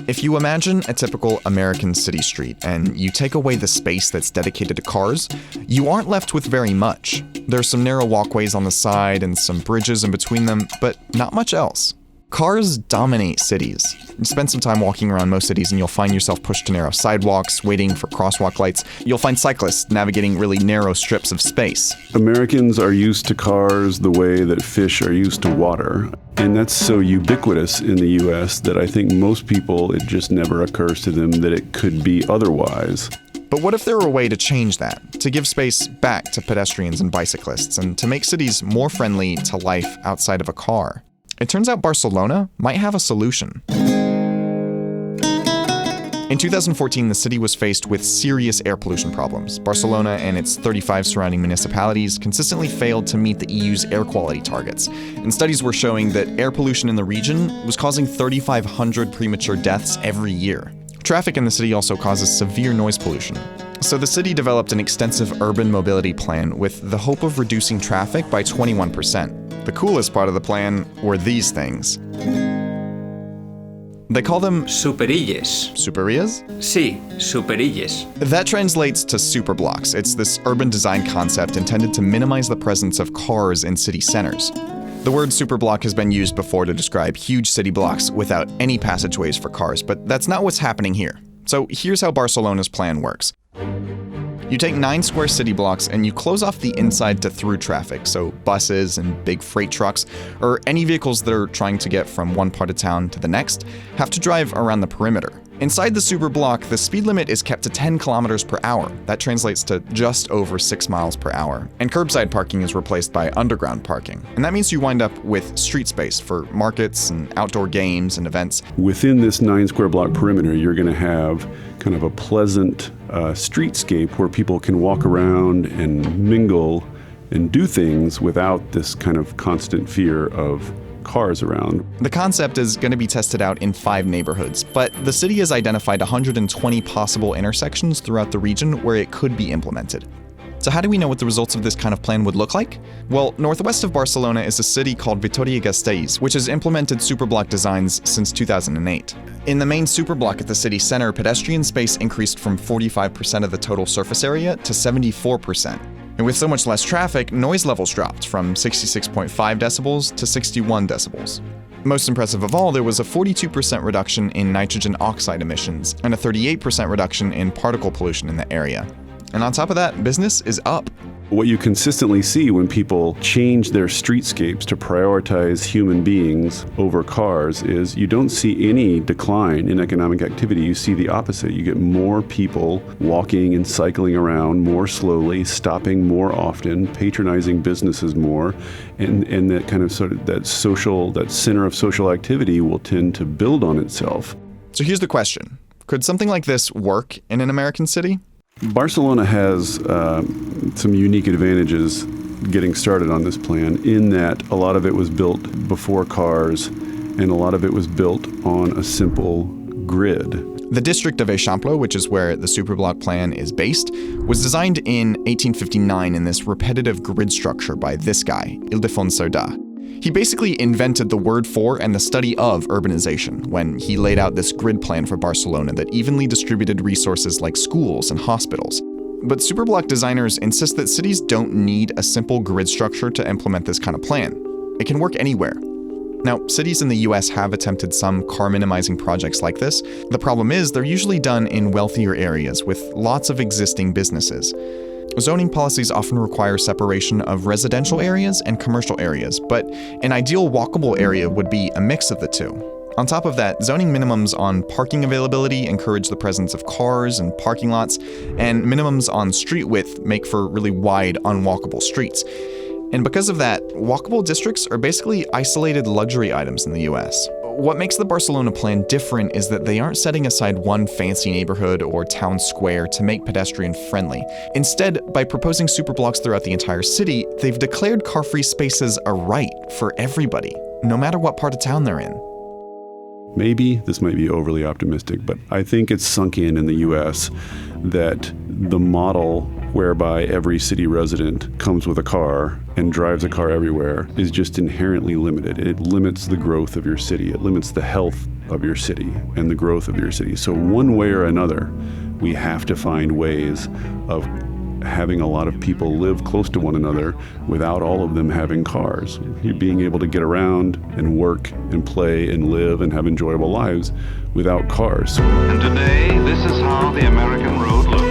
If you imagine a typical American city street and you take away the space that's dedicated to cars, you aren't left with very much. There's some narrow walkways on the side and some bridges in between them, but not much else. Cars dominate cities. You spend some time walking around most cities and you'll find yourself pushed to narrow sidewalks, waiting for crosswalk lights. You'll find cyclists navigating really narrow strips of space. Americans are used to cars the way that fish are used to water. And that's so ubiquitous in the US that I think most people, it just never occurs to them that it could be otherwise. But what if there were a way to change that, to give space back to pedestrians and bicyclists, and to make cities more friendly to life outside of a car? It turns out Barcelona might have a solution. In 2014, the city was faced with serious air pollution problems. Barcelona and its 35 surrounding municipalities consistently failed to meet the EU's air quality targets. And studies were showing that air pollution in the region was causing 3,500 premature deaths every year. Traffic in the city also causes severe noise pollution. So the city developed an extensive urban mobility plan with the hope of reducing traffic by 21%. The coolest part of the plan were these things. They call them Superilles. Superilles? Sí, superilles. That translates to superblocks. It's this urban design concept intended to minimize the presence of cars in city centers. The word superblock has been used before to describe huge city blocks without any passageways for cars, but that's not what's happening here. So here's how Barcelona's plan works. You take 9 square city blocks and you close off the inside to through traffic, so buses and big freight trucks, or any vehicles that are trying to get from one part of town to the next, have to drive around the perimeter. Inside the super block, the speed limit is kept to 10 kilometers per hour. That translates to just over 6 miles per hour. And curbside parking is replaced by underground parking. And that means you wind up with street space for markets and outdoor games and events. Within this 9 square block perimeter, you're going to have kind of a pleasant streetscape where people can walk around and mingle and do things without this kind of constant fear of cars around. The concept is going to be tested out in 5 neighborhoods, but the city has identified 120 possible intersections throughout the region where it could be implemented. So how do we know what the results of this kind of plan would look like? Well, northwest of Barcelona is a city called Vitoria-Gasteiz, which has implemented superblock designs since 2008. In the main superblock at the city center, pedestrian space increased from 45% of the total surface area to 74%. And with so much less traffic, noise levels dropped from 66.5 decibels to 61 decibels. Most impressive of all, there was a 42% reduction in nitrogen oxide emissions and a 38% reduction in particle pollution in the area. And on top of that, business is up. What you consistently see when people change their streetscapes to prioritize human beings over cars is you don't see any decline in economic activity. You see the opposite. You get more people walking and cycling around more slowly, stopping more often, patronizing businesses more, and that kind of sort of that center of social activity will tend to build on itself. So here's the question. Could something like this work in an American city? Barcelona has some unique advantages getting started on this plan in that a lot of it was built before cars and a lot of it was built on a simple grid. The district of Eixample, which is where the superblock plan is based, was designed in 1859 in this repetitive grid structure by this guy, Ildefons Cerdà. He basically invented the word for and the study of urbanization when he laid out this grid plan for Barcelona that evenly distributed resources like schools and hospitals. But superblock designers insist that cities don't need a simple grid structure to implement this kind of plan. It can work anywhere. Now, cities in the US have attempted some car minimizing projects like this. The problem is they're usually done in wealthier areas with lots of existing businesses. Zoning policies often require separation of residential areas and commercial areas, but an ideal walkable area would be a mix of the two. On top of that, zoning minimums on parking availability encourage the presence of cars and parking lots, and minimums on street width make for really wide, unwalkable streets. And because of that, walkable districts are basically isolated luxury items in the US. What makes the Barcelona plan different is that they aren't setting aside one fancy neighborhood or town square to make pedestrian friendly. Instead, by proposing superblocks throughout the entire city, they've declared car-free spaces a right for everybody, no matter what part of town they're in. Maybe this might be overly optimistic, but I think it's sunk in the US that the model whereby every city resident comes with a car and drives a car everywhere is just inherently limited. It limits the growth of your city. It limits the health of your city and the growth of your city. So one way or another, we have to find ways of having a lot of people live close to one another without all of them having cars. You're being able to get around and work and play and live and have enjoyable lives without cars. And today, this is how the American road looks.